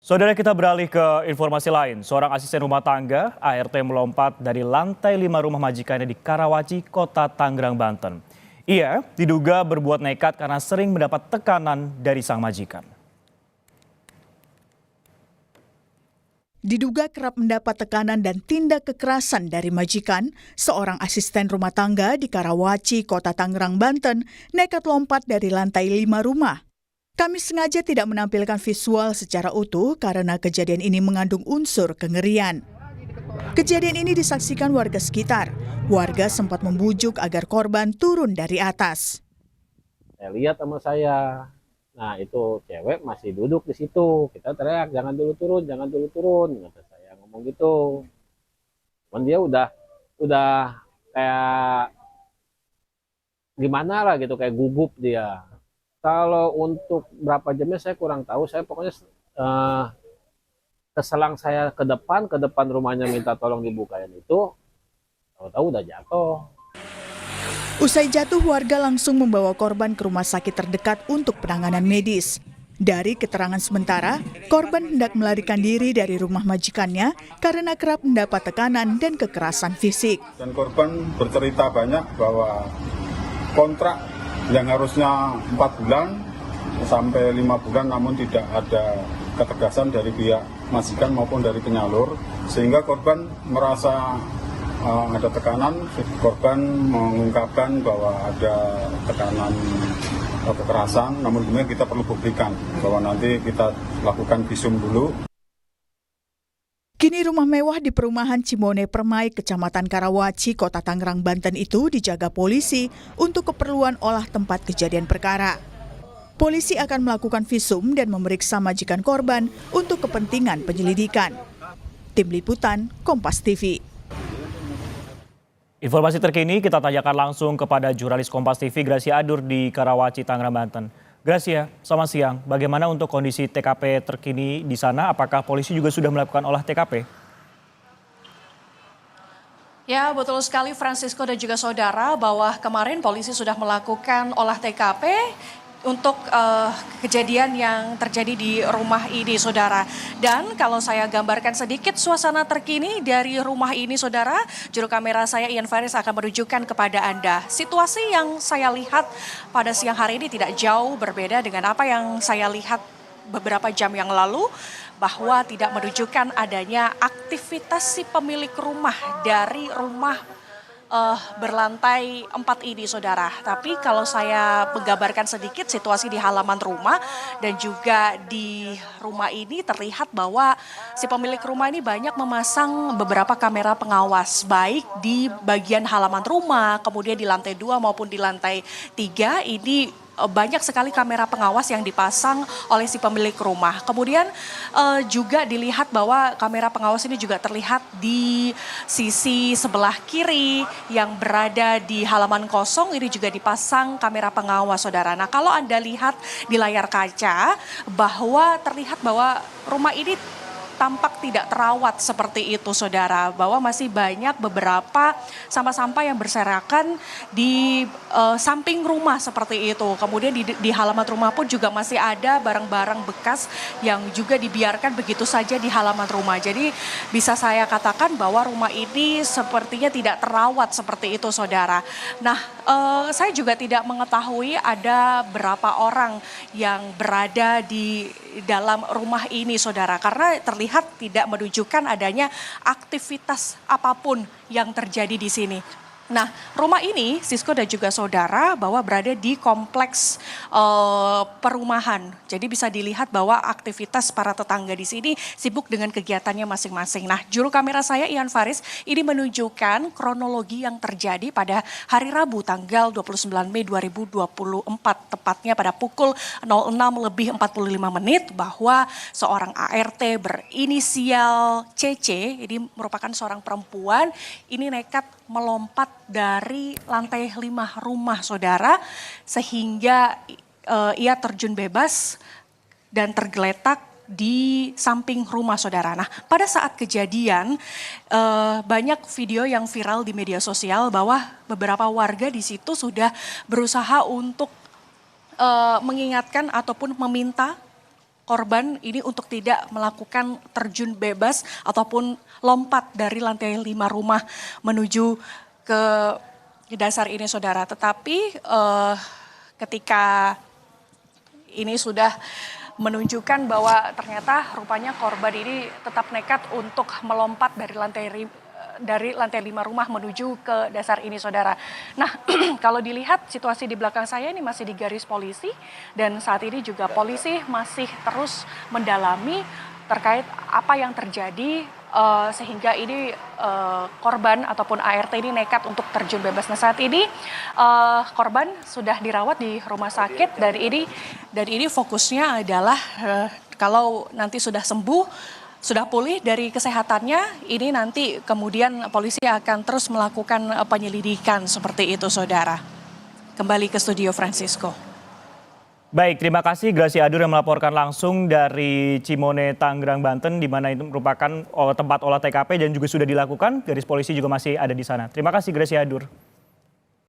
Saudara, kita beralih ke informasi lain. Seorang asisten rumah tangga, ART, melompat dari lantai 5 rumah majikannya di Karawaci, Kota Tangerang, Banten. Ia diduga berbuat nekat karena sering mendapat tekanan dari sang majikan. Diduga kerap mendapat tekanan dan tindak kekerasan dari majikan, seorang asisten rumah tangga di Karawaci, Kota Tangerang, Banten, nekat lompat dari lantai 5 rumah. Kami sengaja tidak menampilkan visual secara utuh karena kejadian ini mengandung unsur kengerian. Kejadian ini disaksikan warga sekitar. Warga sempat membujuk agar korban turun dari atas. Saya lihat sama saya. Nah, itu cewek masih duduk di situ. Kita teriak, jangan dulu turun, jangan dulu turun. Kata saya ngomong gitu. Cuman dia udah kayak gimana lah gitu, kayak gugup dia. Kalau untuk berapa jamnya saya kurang tahu. Saya pokoknya keselang saya ke depan rumahnya minta tolong dibukain itu, tahu-tahu udah jatuh. Usai jatuh, warga langsung membawa korban ke rumah sakit terdekat untuk penanganan medis. Dari keterangan sementara, korban hendak melarikan diri dari rumah majikannya karena kerap mendapat tekanan dan kekerasan fisik. Dan korban bercerita banyak bahwa kontrak yang harusnya 4 bulan sampai 5 bulan namun tidak ada ketegasan dari pihak majikan maupun dari penyalur, sehingga korban merasa ada tekanan. Korban mengungkapkan bahwa ada tekanan kekerasan, namun kemudian kita perlu buktikan bahwa nanti kita lakukan visum dulu. Kini rumah mewah di perumahan Cimone Permai, Kecamatan Karawaci, Kota Tangerang, Banten itu dijaga polisi untuk keperluan olah tempat kejadian perkara. Polisi akan melakukan visum dan memeriksa majikan korban untuk kepentingan penyelidikan. Tim Liputan, Kompas TV. Informasi terkini kita tanyakan langsung kepada jurnalis Kompas TV Gracia Adur di Karawaci, Tangerang, Banten. Gracia, selamat siang. Bagaimana untuk kondisi TKP terkini di sana? Apakah polisi juga sudah melakukan olah TKP? Ya, betul sekali Francisco dan juga saudara, bahwa kemarin polisi sudah melakukan olah TKP untuk kejadian yang terjadi di rumah ini, saudara. Dan kalau saya gambarkan sedikit suasana terkini dari rumah ini, saudara, juru kamera saya Ian Faris akan menunjukkan kepada Anda. Situasi yang saya lihat pada siang hari ini tidak jauh berbeda dengan apa yang saya lihat beberapa jam yang lalu, bahwa tidak menunjukkan adanya aktivitas si pemilik rumah dari rumah berlantai 4 ini, saudara. Tapi kalau saya menggambarkan sedikit situasi di halaman rumah dan juga di rumah ini, terlihat bahwa si pemilik rumah ini banyak memasang beberapa kamera pengawas, baik di bagian halaman rumah, kemudian di lantai 2 maupun di lantai 3 ini. Banyak sekali kamera pengawas yang dipasang oleh si pemilik rumah. Kemudian juga dilihat bahwa kamera pengawas ini juga terlihat di sisi sebelah kiri yang berada di halaman kosong, ini juga dipasang kamera pengawas, saudara. Nah, kalau Anda lihat di layar kaca bahwa terlihat bahwa rumah ini tampak tidak terawat seperti itu, saudara, bahwa masih banyak beberapa sampah-sampah yang berserakan di samping rumah seperti itu. Kemudian di halaman rumah pun juga masih ada barang-barang bekas yang juga dibiarkan begitu saja di halaman rumah. Jadi bisa saya katakan bahwa rumah ini sepertinya tidak terawat seperti itu, saudara. Nah, saya juga tidak mengetahui ada berapa orang yang berada di dalam rumah ini, saudara, karena terlihat tidak menunjukkan adanya aktivitas apapun yang terjadi di sini. Nah, rumah ini, Sisko dan juga saudara, bahwa berada di kompleks perumahan. Jadi bisa dilihat bahwa aktivitas para tetangga di sini sibuk dengan kegiatannya masing-masing. Nah, juru kamera saya Ian Faris ini menunjukkan kronologi yang terjadi pada hari Rabu tanggal 29 Mei 2024, tepatnya pada pukul 06.45 bahwa seorang ART berinisial CC, ini merupakan seorang perempuan, ini nekat melompat dari lantai 5 rumah, saudara, sehingga ia terjun bebas dan tergeletak di samping rumah, saudara. Nah, pada saat kejadian banyak video yang viral di media sosial bahwa beberapa warga di situ sudah berusaha untuk mengingatkan ataupun meminta korban ini untuk tidak melakukan terjun bebas ataupun lompat dari lantai 5 rumah menuju ke dasar ini saudara. Tetapi ketika ini sudah menunjukkan bahwa ternyata rupanya korban ini tetap nekat untuk melompat dari lantai 5 rumah menuju ke dasar ini saudara. Nah kalau dilihat situasi di belakang saya ini masih di garis polisi dan saat ini juga polisi masih terus mendalami terkait apa yang terjadi sehingga ini korban ataupun ART ini nekat untuk terjun bebas. Nah saat ini korban sudah dirawat di rumah sakit dan ini fokusnya adalah kalau nanti sudah sembuh, sudah pulih dari kesehatannya, ini nanti kemudian polisi akan terus melakukan penyelidikan seperti itu saudara. Kembali ke studio Francisco. Baik, terima kasih Gracia Adur yang melaporkan langsung dari Cimone, Tangerang, Banten, di mana itu merupakan tempat olah TKP dan juga sudah dilakukan. Garis polisi juga masih ada di sana. Terima kasih Gracia Adur.